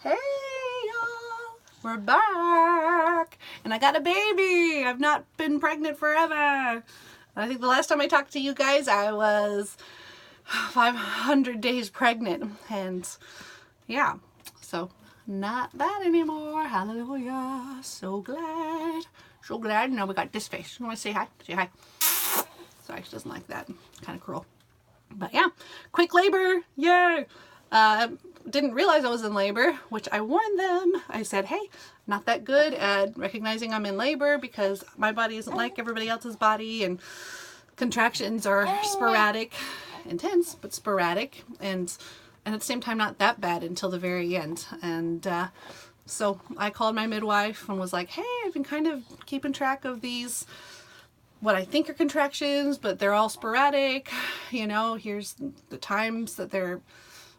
Hey y'all, we're back, and I got a baby. I've not been pregnant forever. I think the last time I talked to you guys, I was 500 days pregnant, and yeah, so not that anymore. Hallelujah. So glad. So glad. Now we got this face. You want to say hi? Say hi. Sorry, she doesn't like that. Kind of cruel. But yeah, quick labor. Yay. Didn't realize I was in labor, which I warned them. I said, hey, not that good at recognizing I'm in labor because my body isn't like everybody else's body, and contractions are sporadic, intense, but sporadic, and at the same time not that bad until the very end. And so I called my midwife and was like, hey, I've been kind of keeping track of these, what I think are contractions, but they're all sporadic. You know, here's the times that they're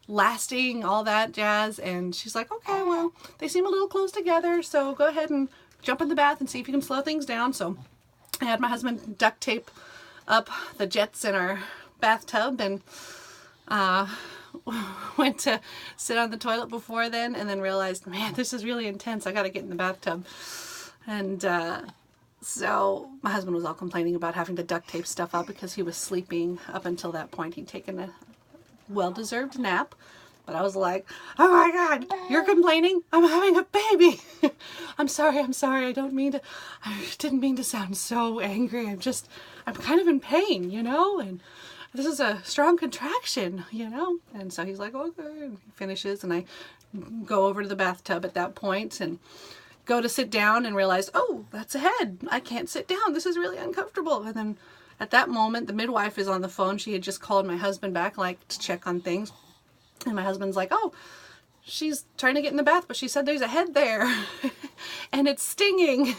lasting, all that jazz. And she's like, okay, well, they seem a little close together, so go ahead and jump in the bath and see if you can slow things down. So I had my husband duct tape up the jets in our bathtub, and went to sit on the toilet before then, and then realized, man, this is really intense. I gotta get in the bathtub. And so my husband was all complaining about having to duct tape stuff up because he was sleeping up until that point. He'd taken a well-deserved nap. But I was like, oh my God, you're complaining? I'm having a baby. I'm sorry. I didn't mean to sound so angry. I'm kind of in pain, you know, and this is a strong contraction, you know. And so he's like, okay, and he finishes, and I go over to the bathtub at that point and go to sit down and realize, oh, that's a head. I can't sit down. This is really uncomfortable. And then at that moment, the midwife is on the phone. She had just called my husband back, like, to check on things. And my husband's like, oh, she's trying to get in the bath, but she said there's a head there and it's stinging.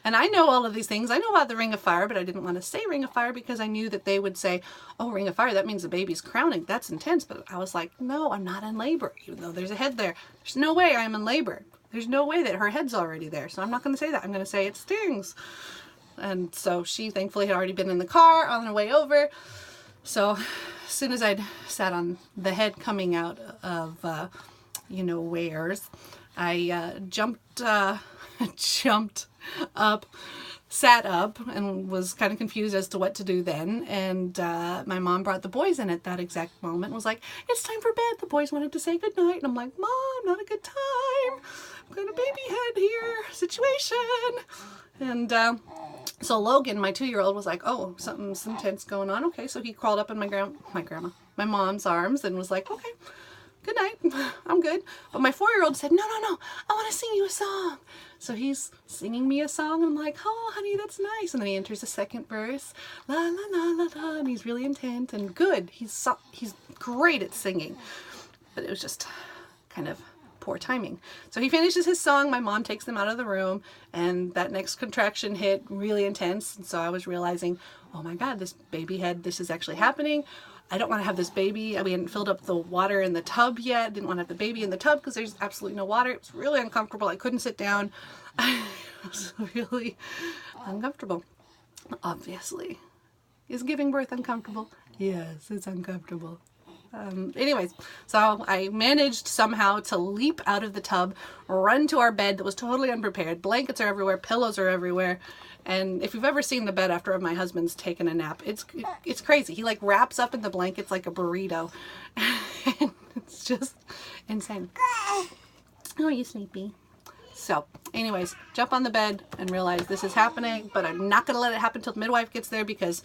And I know all of these things. I know about the ring of fire, but I didn't want to say ring of fire because I knew that they would say, oh, ring of fire, that means the baby's crowning. That's intense. But I was like, no, I'm not in labor, even though there's a head there. There's no way I'm in labor. There's no way that her head's already there. So I'm not going to say that. I'm going to say it stings. And so she thankfully had already been in the car on her way over. So as soon as I'd sat on the head coming out of, wares, I jumped up, sat up, and was kind of confused as to what to do then. And my mom brought the boys in at that exact moment and was like, it's time for bed. The boys wanted to say goodnight. And I'm like, Mom, not a good time. I've got a baby head here situation. And so Logan, my 2-year-old, was like, oh, something's intense going on. Okay, so he crawled up in my mom's arms and was like, okay, good night, I'm good. But my 4-year-old said, no, I want to sing you a song. So he's singing me a song, and I'm like, oh, honey, that's nice. And then he enters the second verse, la, la, la, la, la, and he's really intent and good. He's great at singing. But it was just kind of poor timing. So he finishes his song, my mom takes them out of the room, and that next contraction hit really intense. And so I was realizing, oh my God, this baby head, this is actually happening. I don't want to have this baby. We hadn't filled up the water in the tub yet. Didn't want to have the baby in the tub because there's absolutely no water. It was really uncomfortable. I couldn't sit down. It was really uncomfortable. Obviously. Is giving birth uncomfortable? Yes, it's uncomfortable. Anyways, so I managed somehow to leap out of the tub, run to our bed that was totally unprepared. Blankets are everywhere, pillows are everywhere. And if you've ever seen the bed after my husband's taken a nap, it's crazy. He like wraps up in the blankets like a burrito. And it's just insane. Oh, you sleepy. So anyways, jump on the bed and realize this is happening, but I'm not going to let it happen until the midwife gets there because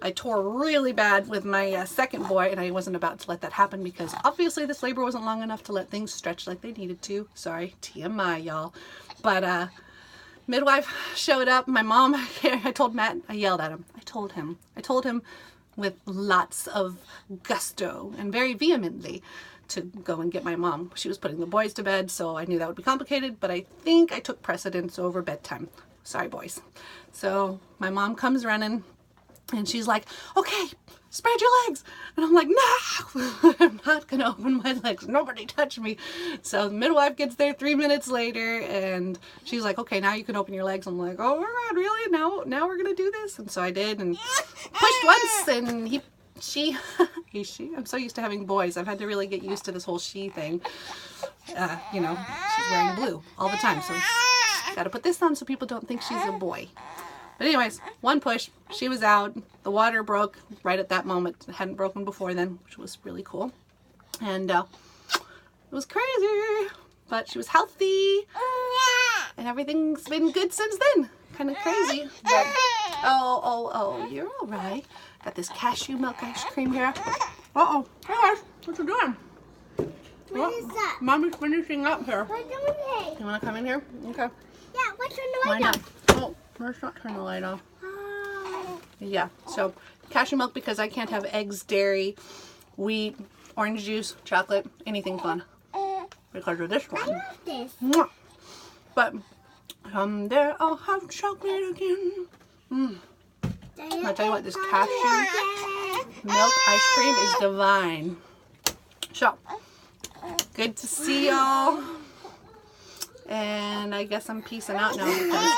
I tore really bad with my second boy, and I wasn't about to let that happen because obviously this labor wasn't long enough to let things stretch like they needed to. Sorry, TMI, y'all. But midwife showed up. My mom, I told Matt, I yelled at him. I told him with lots of gusto and very vehemently to go and get my mom. She was putting the boys to bed, so I knew that would be complicated, but I think I took precedence over bedtime. Sorry, boys. So my mom comes running, and she's like, okay, spread your legs. And I'm like, no, I'm not going to open my legs. Nobody touch me. So the midwife gets there 3 minutes later, and she's like, okay, now you can open your legs. I'm like, oh my God, really? Now we're going to do this? And so I did, and pushed once, and he she, I'm so used to having boys. I've had to really get used to this whole she thing. You know, she's wearing blue all the time, so gotta put this on so people don't think she's a boy. But anyways, one push, she was out. The water broke right at that moment. It hadn't broken before then, which was really cool. And it was crazy, but she was healthy, and everything's been good since then. Kind of crazy, but oh, you're all right. Got this cashew milk ice cream here. Uh-oh, hey guys, what you doing? What is that? Mommy's finishing up here. What doing it? You want to come in here? Okay. Yeah, what's on the Why light not? off? Oh, let's not turn the light off. Oh. Yeah, so cashew milk because I can't have eggs, dairy, wheat, orange juice, chocolate, anything fun. Because of this I one. love this. Mwah. But someday I'll have chocolate again. I tell you what, this cashew milk ice cream is divine. So, good to see y'all. And I guess I'm peacing out now because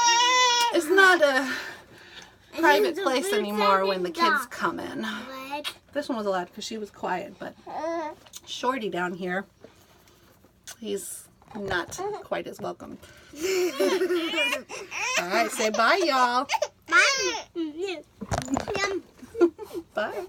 it's not a private place anymore when the kids come in. This one was allowed because she was quiet, but Shorty down here, he's not quite as welcome. Alright, say bye, y'all. Bye. Bye.